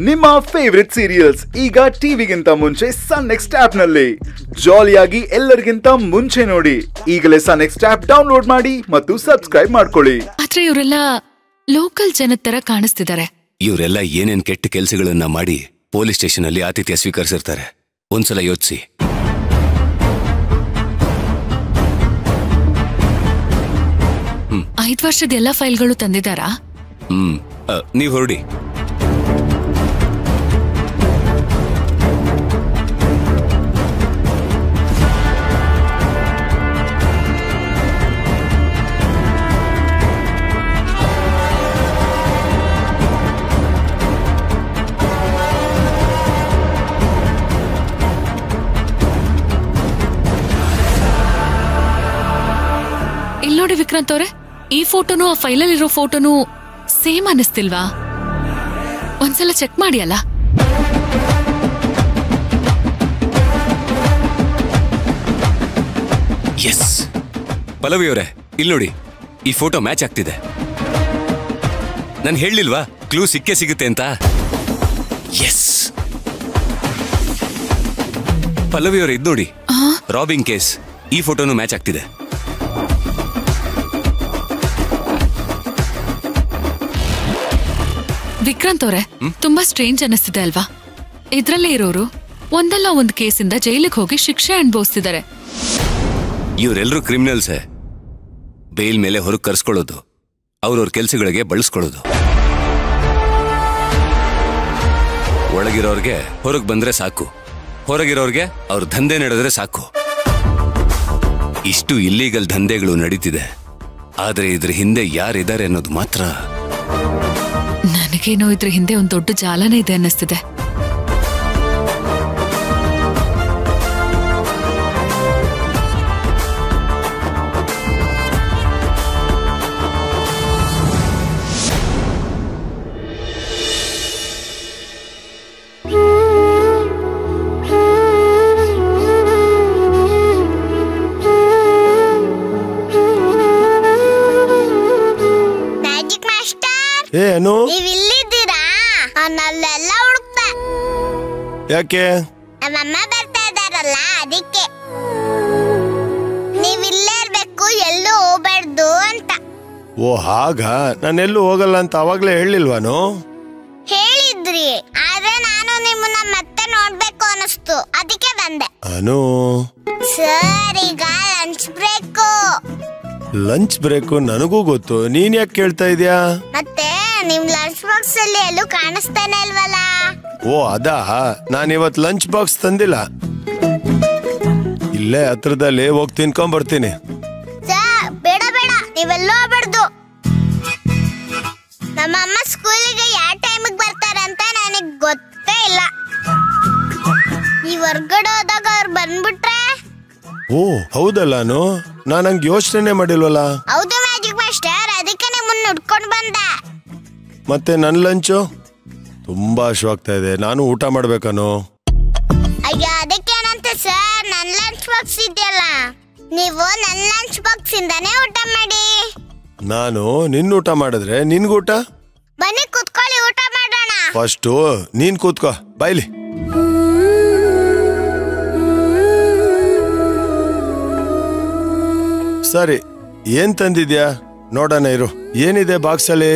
ನಿಮ್ಮ favourite serials ಈಗ ಟಿವಿಗಿಂತ ಮುಂಚೆ ಸನ್ ನೆಕ್ಸ್ಟ್ ಆಪ್ ನಲ್ಲಿ ಜಾಲಿಯಾಗಿ ಎಲ್ಲರಿಗಿಂತ ಮುಂಚೆ ನೋಡಿ. ಈಗಲೇ ಸನ್ ನೆಕ್ಸ್ಟ್ ಆಪ್ ಡೌನ್ಲೋಡ್ ಮಾಡಿ ಮತ್ತು ಸಬ್ಸ್ಕ್ರೈಬ್ ಮಾಡ್ಕೊಳ್ಳಿ. ಆದ್ರೆ ಇವರೆಲ್ಲ ಲೋಕಲ್ ಜನದ ತರ ಕಾಣಿಸ್ತಿದ್ದಾರೆ. ಇವರೆಲ್ಲ ಏನೇನ್ ಕೆಟ್ಟ ಕೆಲಸಗಳನ್ನ ಮಾಡಿ ಪೊಲೀಸ್ ಸ್ಟೇಷನ್ ಅಲ್ಲಿ ಆತಿಥ್ಯ ಸ್ವೀಕರಿಸಿರ್ತಾರೆ. ಒಂದ್ಸಲ ಯೋಚಿಸಿ. ಐದು ವರ್ಷದ ಎಲ್ಲ ಫೈಲ್ಗಳು ತಂದಿದ್ದಾರಾ? ನೀವ್ ಹೊರಡಿ. ಇಲ್ಲಿ ನೋಡಿ ವಿಕ್ರಾಂತ್ ಅವ್ರೆ, ಈ ಫೋಟೋನು ಆ ಫೈಲಲ್ಲಿರೋ ಫೋಟೋನು ಸೇಮ್ ಅನ್ನಿಸ್ತಿಲ್ವಾ? ಒಂದ್ಸಲ ಚೆಕ್ ಮಾಡಿ ಅಲ್ಲ. ಎಸ್ ಪಲ್ಲವಿ ಅವರೇ, ಇಲ್ಲಿ ನೋಡಿ, ಈ ಫೋಟೋ ಮ್ಯಾಚ್ ಆಗ್ತಿದೆ. ನಾನು ಹೇಳಿಲ್ವಾ ಕ್ಲೂ ಸಿಕ್ಕೇ ಸಿಗುತ್ತೆ ಅಂತ? ಎಸ್ ಪಲ್ಲವಿ ಅವರೇ, ಇದು ನೋಡಿ, ರಾಬಿಂಗ್ ಕೇಸ್ ಈ ಫೋಟೋನು ಮ್ಯಾಚ್ ಆಗ್ತಿದೆ. ವಿಕ್ರಾಂತ್ ಅವ್ರೆ, ತುಂಬಾ ಸ್ಟ್ರೇಂಜ್ ಅನ್ನಿಸ್ತಿದೆ ಅಲ್ವಾ? ಇದ್ರಲ್ಲೇ ಇರೋರು ಒಂದಲ್ಲ ಒಂದ್ ಕೇಸಿಂದ ಜೈಲಿಗೆ ಹೋಗಿ ಶಿಕ್ಷೆ ಅನುಭವಿಸ್ತಿದ್ದಾರೆ. ಇವರೆಲ್ಲರೂ ಕ್ರಿಮಿನಲ್ಸ್. ಬೇಲ್ ಮೇಲೆ ಹೊರಗೆ ಕರ್ಸ್ಕೊಳ್ಳೋದು, ಅವ್ರವ್ರ ಕೆಲ್ಸಗಳಿಗೆ ಬಳಸ್ಕೊಳ್ಳೋದು. ಒಳಗಿರೋರ್ಗೆ ಹೊರಗೆ ಬಂದ್ರೆ ಸಾಕು, ಹೊರಗಿರೋರ್ಗೆ ಅವ್ರ ದಂಧೆ ನಡೆದ್ರೆ ಸಾಕು. ಇಷ್ಟು ಇಲ್ಲೀಗಲ್ ದಂಧೆಗಳು ನಡೀತಿದೆ. ಆದ್ರೆ ಇದ್ರ ಹಿಂದೆ ಯಾರಿದ್ದಾರೆ ಅನ್ನೋದು ಮಾತ್ರ. ನನಗೇನೋ ಇದ್ರ ಹಿಂದೆ ಒಂದ್ ದೊಡ್ಡ ಜಾಲನೇ ಇದೆ ಅನ್ನಿಸ್ತಿದೆ. ಏನು ನೀವಿಲ್ಲಿದ್ದೀರಾ? ನಲ್ಲೆಲ್ಲ ಹುಡುಕ್ತೆ. ಯಾಕೆ? ನಮ್ಮಮ್ಮ ಬರ್ತಾ ಇದಾರಲ್ಲ, ಅದಕ್ಕೆ. ನೀವಿಲ್ಲೇ ಇರ್ಬೇಕು, ಎಲ್ಲೂ ಹೋಗ್ಬಾರ್ದು ಅಂತ. ಓ ಹಾಗ? ನಾನೆಲ್ಲೂ ಹೋಗಲ್ಲ ಅಂತ ಅವಾಗ್ಲೇ ಹೇಳಿಲ್ವಾನು? ಹೇಳಿದ್ರಿ, ಆದ್ರೆ ನಾನು ನಿಮ್ಮನ್ನ ಮತ್ತೆ ನೋಡ್ಬೇಕು ಅನಿಸ್ತು, ಅದಕ್ಕೆ ಬಂದೆ. ಅನು ಸರ್, ಈಗ ಲಂಚ್ ಬ್ರೇಕು. ಲಂಚ್ ಬ್ರೇಕು ನನಗೂ ಗೊತ್ತು, ನೀನ್ ಯಾಕೆ ಕೇಳ್ತಾ ಇದೀಯಾ? ಮತ್ತೆ ನಿಮ್ ಲಂಚ್ ಬಾಕ್ಸ್ ಅಲ್ಲಿ ಎಲ್ಲೂ ಕಾಣಿಸ್ತಾನೆ ಇಲ್ವಲ್ಲ? ಓ ಅದಾ, ನಾನಿವತ್ ಲಂಚ್ ಬಾಕ್ಸ್ ತಂದಿಲ್ಲ. ಇಲ್ಲೇ ಹತ್ರದಲ್ಲಿ ಹೋಗಿ ತಿನ್ಕೊಂಡ್ ಬರ್ತೀನಿ. ಬೇಡ ಬೇಡ, ನೀವೆಲ್ಲೋ ಹೋಗ್ಬಾರ್ದು. ನಮ್ಮ ಅಮ್ಮ ಸ್ಕೂಲಿಗೆ ಯಾವ ಟೈಮಿಗೆ ಬರ್ತಾರಂತ ನನಗ್ ಗೊತ್ತೇ ಇಲ್ಲ. ಈ ಹೊರ್ಗಡೆ ಹೋದಾಗ ಅವ್ರು ಬಂದ್ಬಿಟ್ರೆ? ಓ ಹೌದಲ್ಲಾನು, ನಾನು ಹಂಗೆ ಯೋಚನೆ ಮಾಡಿಲ್ವಲ್ಲ. ಹೌದು ಮ್ಯಾಜಿಕ್ ಮಾಸ್ಟರ್, ಅದಕ್ಕೆ ನಿಮ್ಮನ್ನ ಹುಡ್ಕೊಂಡು ಬಂದೆ. ಮತ್ತೆ ನನ್ ಲಂಚು ತುಂಬಾ ಹಶ್ವಾಗ್ತಾ ಇದೆ, ನಾನು ಊಟ ಮಾಡ್ಬೇಕಾನು. ಅಯ್ಯೋ, ಅದಕ್ಕೇನಂತೆ ಸರ್, ನನ್ ಲಂಚ್ ಬಾಕ್ಸ್ ಇದೆಯಲ್ಲ, ನೀವು ನನ್ ಲಂಚ್ ಬಾಕ್ಸ್ ಇಂದಾನೇ ಊಟ ಮಾಡಿ. ನಾನು ನಿನ್ನ ಊಟ ಮಾಡಿದ್ರೆ ನಿನ್ಗೂಟ? ಬನ್ನಿ ಕೂತ್ಕೊಳ್ಳಿ, ಊಟ ಮಾಡೋಣ. ಫಸ್ಟು ನೀನ್ ಕೂತ್ಕೋ, ಬಾಯ್ಲಿ. ಸರಿ, ಏನ್ ತಂದಿದ್ಯಾ ನೋಡೋಣ ಇರು. ಏನಿದೆ ಬಾಕ್ಸ್ ಅಲ್ಲಿ?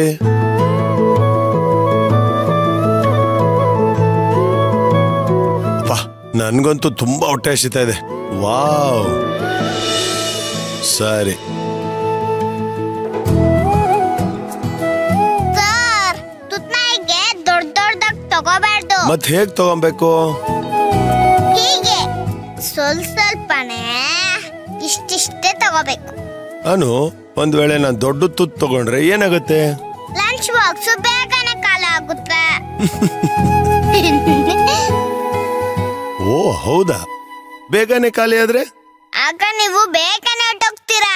ನನ್ಗಂತೂ ತುಂಬಾ ಹೊಟ್ಟೆ ಹಸಿತಾ ಇದೆ. ವಾವ್, ಸರಿ. ಸರ್, ತುತ್ನಾಯಿಗೆ ದೊಡ್ಡ ದೊಡ್ಡದಾಗಿ ತಗೋಬಾರ್ದು. ಮತ್ ಹೇಗ್ ತಗೊಬೇಕು? ಹೀಗೆ ಸ್ವಲ್ಪನೇ ಇಷ್ಟಿಷ್ಟೇ ತಗೋಬೇಕು. ಅನು, ಒಂದ್ ವೇಳೆ ನಾನ್ ದೊಡ್ಡ ತುತ್ತು ತಗೊಂಡ್ರೆ ಏನಾಗುತ್ತೆ? ಲಂಚ್ ಬಾಕ್ಸ್ ಬೇಗನೆ ಖಾಲಿ ಆಗುತ್ತೆ. ಓ ಹೌದಾ? ಬೇಗನೆ ಖಾಲಿ ಆದ್ರೆ? ಆಗ ನೀವು ಬೇಗನೆ ಹೊಟ್ಟೋಗ್ತೀರಾ.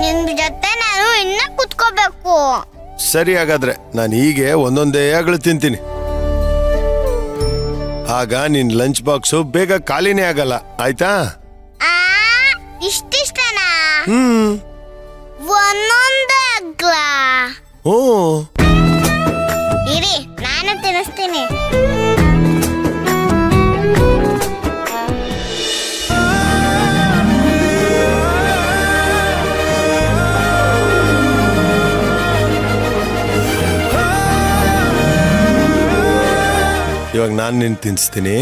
ನಿಮ್ ಜೊತೆ ನಾನು ಇನ್ನ ಕುತ್ಕೋಬೇಕು. ಸರಿ, ಹಾಗಾದ್ರೆ ನಾನು ಹೀಗೆ ಒಂದೊಂದೇ ಆಗಲು ತಿಂತೀನಿ. ಆಗ ನಿನ್ ಲಂಚ್ ಬಾಕ್ಸು ಬೇಗ ಖಾಲಿನೇ ಆಗಲ್ಲ, ಆಯ್ತಾ? ಇಷ್ಟಿಷ್ಟನಾ? ಒಂದೊಂದೇ ಆಗ್ಲಾ? ಇರಿ, ಇವಾಗ ನಾನು ನಿನ್ ತಿನ್ನಿಸ್ತೀನಿ.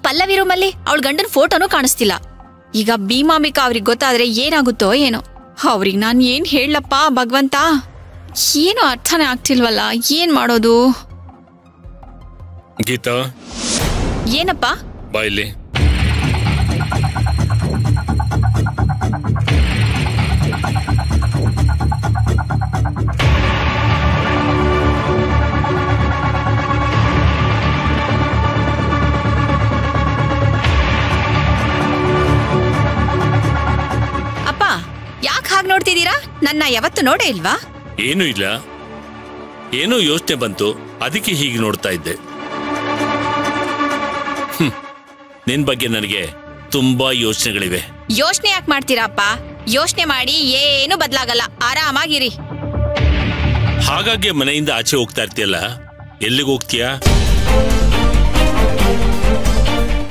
ಪಲ್ಲವಿ ರೂಮಲ್ಲಿ ಅವಳ ಗಂಡನ ಫೋಟೋನೂ ಕಾಣಿಸ್ತಿಲ್ಲ. ಈಗ ಭೀಮಾಂಬಿಕಾ ಅವ್ರಿಗೆ ಗೊತ್ತಾದ್ರೆ ಏನಾಗುತ್ತೋ ಏನೋ. ಅವ್ರಿಗೆ ನಾನು ಏನ್ ಹೇಳಪ್ಪ ಭಗವಂತ, ಏನು ಅರ್ಥನೇ ಆಗ್ತಿಲ್ವಲ್ಲ, ಏನ್ ಮಾಡೋದು? ಗೀತಾ, ಏನಪ್ಪ? ಬಾಯಲ್ಲಿ ಹಾಗೆ ನೋಡ್ತಿದ್ದೀರಾ? ನನ್ನ ಯಾವತ್ತು ನೋಡೇ ಇಲ್ವಾ? ಏನೂ ಇಲ್ಲ, ಏನೋ ಯೋಚನೆ ಬಂತು, ಅದಕ್ಕೆ ಹೀಗೆ ನೋಡ್ತಾ ಇದ್ದೆ. ನಿನ್ ಬಗ್ಗೆ ನನಗೆ ತುಂಬಾ ಯೋಚನೆಗಳಿವೆ. ಯೋಚನೆ ಯಾಕೆ ಮಾಡ್ತೀರಪ್ಪ? ಯೋಚನೆ ಮಾಡಿ ಏನು ಬದಲಾಗಲ್ಲ, ಆರಾಮಾಗಿರಿ. ಹಾಗಾಗಿ ಮನೆಯಿಂದ ಆಚೆ ಹೋಗ್ತಾ ಇರ್ತೀಯಲ್ಲ, ಎಲ್ಲಿಗೆ ಹೋಗ್ತೀಯಾ?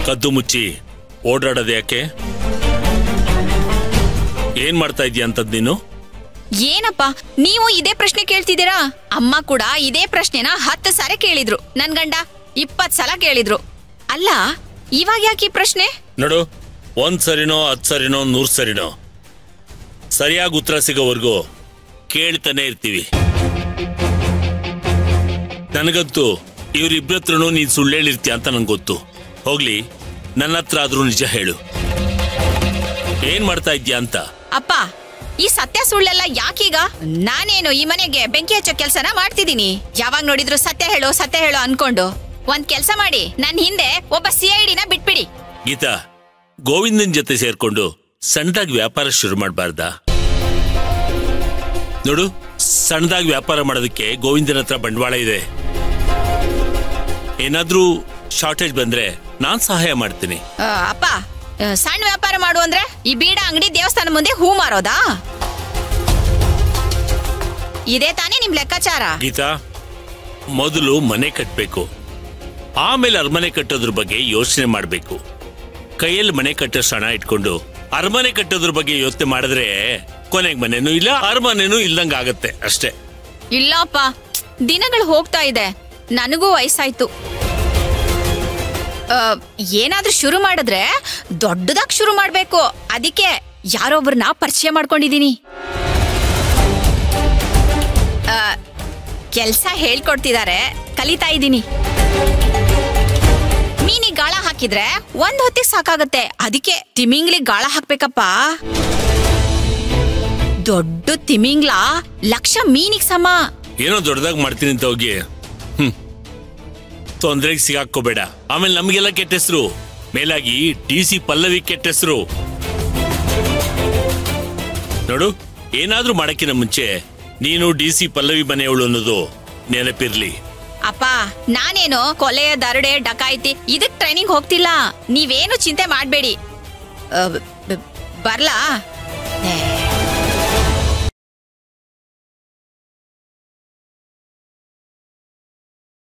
ಕದ್ದು ಮುಚ್ಚಿ ಓಡಾಡೋದು ಯಾಕೆ? ಏನ್ ಮಾಡ್ತಾ ಇದೀಯ ಅಂತದ್ ನೀನು? ಏನಪ್ಪ ನೀವು ಇದೇ ಪ್ರಶ್ನೆ ಕೇಳ್ತಿದ್ದೀರಾ? ಅಮ್ಮ ಕೂಡ ಇದೇ ಪ್ರಶ್ನೆನ 10 ಸಾರಿ ಕೇಳಿದ್ರು, ನನ್ ಗಂಡ 20 ಸಲ ಕೇಳಿದ್ರು. ಅಲ್ಲ, ಇವಾಗ ಯಾಕೆ ಈ ಪ್ರಶ್ನೆ? ನೋಡು, 1 ಸರಿನೋ 10 ಸರಿನೋ 100 ಸರಿನೋ ಸರಿಯಾಗಿ ಉತ್ತರ ಸಿಗೋವರೆಗೂ ಕೇಳ್ತಾನೆ ಇರ್ತೀವಿ. ನನಗಂತೂ ಇವ್ರಿಬ್ರತ್ರನೂ ನೀನ್ ಸುಳ್ಳು ಹೇಳಿರ್ತೀಯ ಅಂತ ನಂಗೆ ಗೊತ್ತು. ಹೋಗ್ಲಿ, ನನ್ನ ಹತ್ರ ಆದ್ರೂ ನಿಜ ಹೇಳು, ಏನ್ ಮಾಡ್ತಾ ಇದ್ಯಾ ಅಂತ. ಅಪ್ಪ, ಈ ಸತ್ಯ ಸುಳ್ಳೆಲ್ಲ ಯಾಕೀಗ? ನಾನೇನು ಈ ಮನೆಗೆ ಬೆಂಕಿ ಹಚ್ಚೋ ಕೆಲ್ಸನ ಮಾಡ್ತಿದ್ದೀನಿ? ಯಾವಾಗ ನೋಡಿದ್ರು ಸತ್ಯ ಹೇಳು ಸತ್ಯ ಹೇಳು ಅನ್ಕೊಂಡು. ಒಂದ್ ಕೆಲ್ಸ ಮಾಡಿ, ನನ್ ಹಿಂದೆ ಒಬ್ಬ CIDನ ಬಿಟ್ಬಿಡಿ. ಗೀತಾ, ಗೋವಿಂದನ್ ಜೊತೆ ಸೇರ್ಕೊಂಡು ಸಣ್ಣದಾಗಿ ವ್ಯಾಪಾರ ಶುರು ಮಾಡಬಾರ್ದಾ? ನೋಡು, ಸಣ್ಣದಾಗಿ ವ್ಯಾಪಾರ ಮಾಡೋದಕ್ಕೆ ಗೋವಿಂದನ ಹತ್ರ ಬಂಡವಾಳ ಇದೆ. ಏನಾದ್ರೂ ಶಾರ್ಟೇಜ್ ಬಂದ್ರೆ ನಾನ್ ಸಹಾಯ ಮಾಡ್ತೀನಿ. ಅಪ್ಪ, ಸಣ್ಣ ವ್ಯಾಪಾರ ಮಾಡು ಅಂದ್ರೆ ಈ ಬೀಡ ಅಂಗಡಿ ದೇವಸ್ಥಾನ ಮುಂದೆ ಹೂ ಮಾರೋದಾ? ಇದೇ ತಾನೇ ನಿಮ್ ಲೆಕ್ಕಾಚಾರ? ಗೀತಾ, ಮೊದಲು ಮನೆ ಕಟ್ಬೇಕು, ಆಮೇಲೆ ಅರಮನೆ ಕಟ್ಟೋದ್ರ ಬಗ್ಗೆ ಯೋಚನೆ ಮಾಡ್ಬೇಕು. ಕೈಯಲ್ಲಿ ಮನೆ ಕಟ್ಟೋಷ್ಟು ಹಣ ಇಟ್ಕೊಂಡು ಅರಮನೆ ಕಟ್ಟೋದ್ರ ಬಗ್ಗೆ ಯೋಚನೆ ಮಾಡಿದ್ರೆ ಕೊನೆಗೆ ಮನೆನೂ ಇಲ್ಲ, ಅರಮನೆನೂ ಇಲ್ದಂಗ ಆಗತ್ತೆ ಅಷ್ಟೇ. ಇಲ್ಲಪ್ಪ, ದಿನಗಳು ಹೋಗ್ತಾ ಇದೆ, ನನಗೂ ವಯಸ್ಸಾಯ್ತು. ಏನಾದ್ರೂ ಶುರು ಮಾಡಿದ್ರೆ ದೊಡ್ಡದಾಗಿ ಶುರು ಮಾಡ್ಬೇಕು. ಅದಕ್ಕೆ ಯಾರೊಬ್ಬರನ್ನ ಪರಿಚಯ ಮಾಡ್ಕೊಂಡಿದೀನಿ. ಕೆಲ್ಸ ಹೇಳ್ಕೊಡ್ತಿದ್ದಾರೆ, ಕಲಿತಾ ಇದ್ದೀನಿ. ಮೀನಿಗೆ ಗಾಳ ಹಾಕಿದ್ರೆ 1 ಹೊತ್ತಿಗೆ ಸಾಕಾಗತ್ತೆ, ಅದಕ್ಕೆ ತಿಮಿಂಗ್ಲಿಗೆ ಗಾಳ ಹಾಕ್ಬೇಕಪ್ಪ. ದೊಡ್ಡ ತಿಮಿಂಗ್ಲ 1,00,000 ಮೀನಿಗೆ ಸಮ. ಏನೋ ದೊಡ್ಡದಾಗಿ ಮಾಡ್ತೀನಿ ಅಂತ ಹೋಗಿ ತೊಂದ್ರೆಗೆ ಸಿಗಾಕೋಬೇಡ, ಆಮೇಲೆ ನಮ್ಗೆಲ್ಲ ಕೆಟ್ಟ ಹೆಸರು. ಮೇಲಾಗಿ DC ಪಲ್ಲವಿ ಕೆಟ್ಟ ಹೆಸರು. ನೋಡು, ಏನಾದ್ರೂ ಮಾಡಕ್ಕಿನ ಮುಂಚೆ ನೀನು DC ಪಲ್ಲವಿ ಮನೆಯವಳು ಅನ್ನೋದು ನೆನಪಿರ್ಲಿ. ಅಪ್ಪ, ನಾನೇನು ಕೊಲೆ, ದರೋಡೆ, ಡಕಾಯಿತಿ ಇದಕ್ ಟ್ರೈನಿಂಗ್ ಹೋಗ್ತಿಲ್ಲ. ನೀವೇನು ಚಿಂತೆ ಮಾಡ್ಬೇಡಿ. ಬರ್ಲಾ?